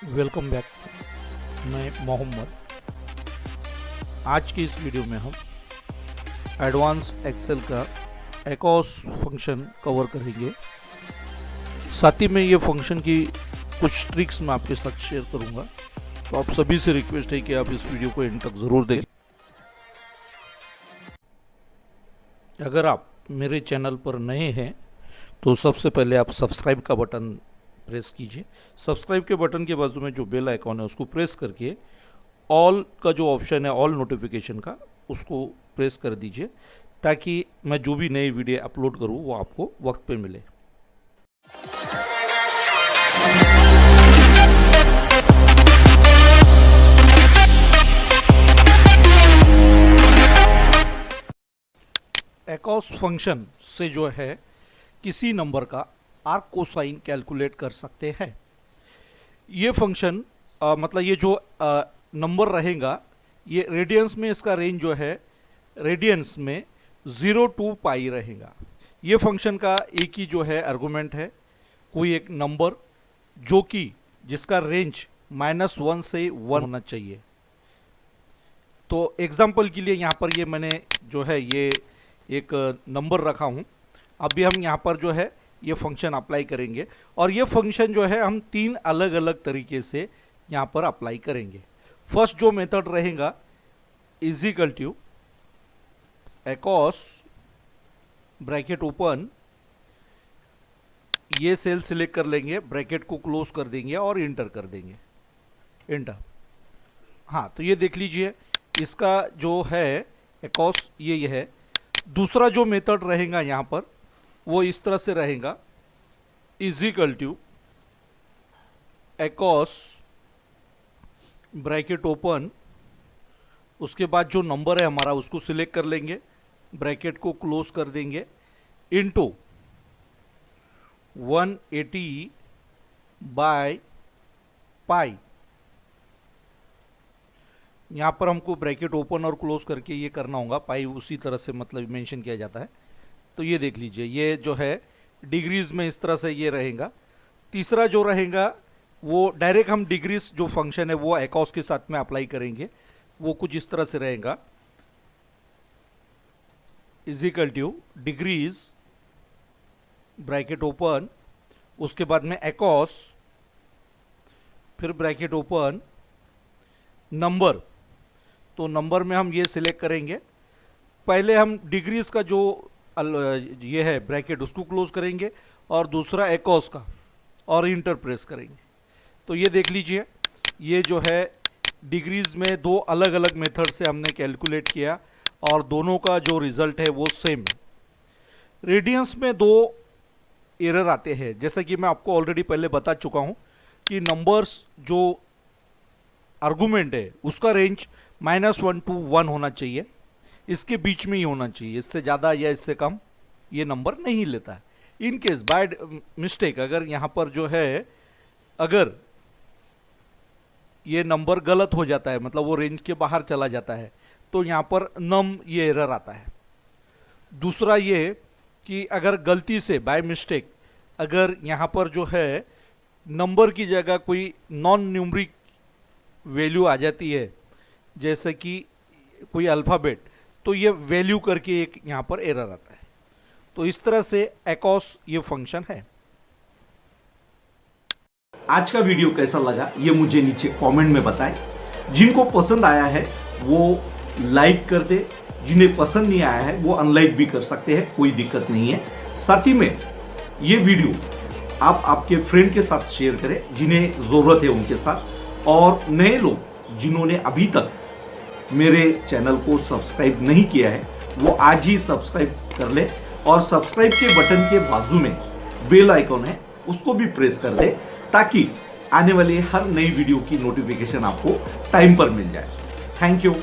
Welcome back. मैं मोहम्मद। आज की इस वीडियो में हम एडवांस एक्सेल का एकॉस फंक्शन कवर करेंगे। साथ ही में ये फंक्शन की कुछ ट्रिक्स मैं आपके साथ शेयर करूंगा। तो आप सभी से रिक्वेस्ट है कि आप इस वीडियो को एंड तक ज़रूर देखें। अगर आप मेरे चैनल पर नए हैं तो सबसे पहले आप सब्सक्राइब का बटन प्रेस कीजिए। सब्सक्राइब के बटन के बाजू में जो बेल आइकॉन है उसको प्रेस करके ऑल का जो ऑप्शन है, ऑल नोटिफिकेशन का, उसको प्रेस कर दीजिए ताकि मैं जो भी नई वीडियो अपलोड करूं वो आपको वक्त पे मिले। एकॉस फंक्शन से जो है किसी नंबर का आर्क कोसाइन कैलकुलेट कर सकते हैं। ये फंक्शन मतलब ये जो नंबर रहेगा ये रेडियंस में, इसका रेंज जो है रेडियंस में 0 to पाई रहेगा। ये फंक्शन का एक ही जो है आर्गुमेंट है, कोई एक नंबर जो कि जिसका रेंज -1 से 1 होना चाहिए। तो एग्जाम्पल के लिए यहाँ पर ये मैंने जो है ये एक नंबर रखा हूँ। अभी हम यहाँ पर जो है ये फंक्शन अप्लाई करेंगे और ये फंक्शन जो है हम 3 अलग अलग तरीके से यहाँ पर अप्लाई करेंगे। फर्स्ट जो मेथड रहेगा is equal to acos bracket open, ये सेल सिलेक्ट कर लेंगे, ब्रैकेट को क्लोज कर देंगे और इंटर कर देंगे, इंटर। हाँ, तो ये देख लीजिए इसका जो है एकॉस ये है। दूसरा जो मेथड रहेगा यहाँ पर वो इस तरह से रहेगा, is equal to acos bracket open, उसके बाद जो नंबर है हमारा उसको सिलेक्ट कर लेंगे, ब्रैकेट को क्लोज कर देंगे, इनटू 180 बाय पाई। यहाँ पर हमको ब्रैकेट ओपन और क्लोज करके ये करना होगा, पाई उसी तरह से मतलब मेंशन किया जाता है। तो ये देख लीजिए ये जो है डिग्रीज में इस तरह से ये रहेगा। तीसरा जो रहेगा वो डायरेक्ट हम डिग्रीज जो फंक्शन है वो एकॉस के साथ में अप्लाई करेंगे, वो कुछ इस तरह से रहेगा, is equal two degrees bracket open, उसके बाद में एकॉस, फिर ब्रैकेट ओपन नंबर। तो नंबर में हम ये सिलेक्ट करेंगे, पहले हम डिग्रीज का जो ये है ब्रैकेट उसको क्लोज करेंगे और दूसरा एकॉस का और इंटर प्रेस करेंगे। तो ये देख लीजिए ये जो है डिग्रीज में 2 अलग अलग मेथड से हमने कैलकुलेट किया और दोनों का जो रिजल्ट है वो सेम है। रेडियंस में 2 एरर आते हैं, जैसा कि मैं आपको ऑलरेडी पहले बता चुका हूँ कि नंबर्स जो आर्गुमेंट है उसका रेंज -1 to 1 होना चाहिए, इसके बीच में ही होना चाहिए, इससे ज़्यादा या इससे कम ये नंबर नहीं लेता है। इन केस बाय मिस्टेक अगर यहाँ पर जो है अगर ये नंबर गलत हो जाता है, मतलब वो रेंज के बाहर चला जाता है, तो यहाँ पर नम ये एरर आता है। दूसरा ये कि अगर गलती से बाय मिस्टेक अगर यहाँ पर जो है नंबर की जगह कोई नॉन न्यूमरिक वैल्यू आ जाती है, जैसे कि कोई अल्फ़ाबेट, तो ये वैल्यू करके एक यहाँ पर एरर आता है। तो इस तरह से एकॉस ये फंक्शन है। आज का वीडियो कैसा लगा ये मुझे नीचे कमेंट में बताएं। जिनको पसंद आया है वो लाइक कर दे, जिन्हें पसंद नहीं आया है वो अनलाइक भी कर सकते हैं, कोई दिक्कत नहीं है। साथ ही में ये वीडियो आप आपके फ्रेंड के साथ शेयर करें जिन्हें ज़रूरत है उनके साथ, और नए लोग जिन्होंने अभी तक मेरे चैनल को सब्सक्राइब नहीं किया है वो आज ही सब्सक्राइब कर ले और सब्सक्राइब के बटन के बाजू में बेल आइकॉन है उसको भी प्रेस कर दे ताकि आने वाले हर नई वीडियो की नोटिफिकेशन आपको टाइम पर मिल जाए। Thank you.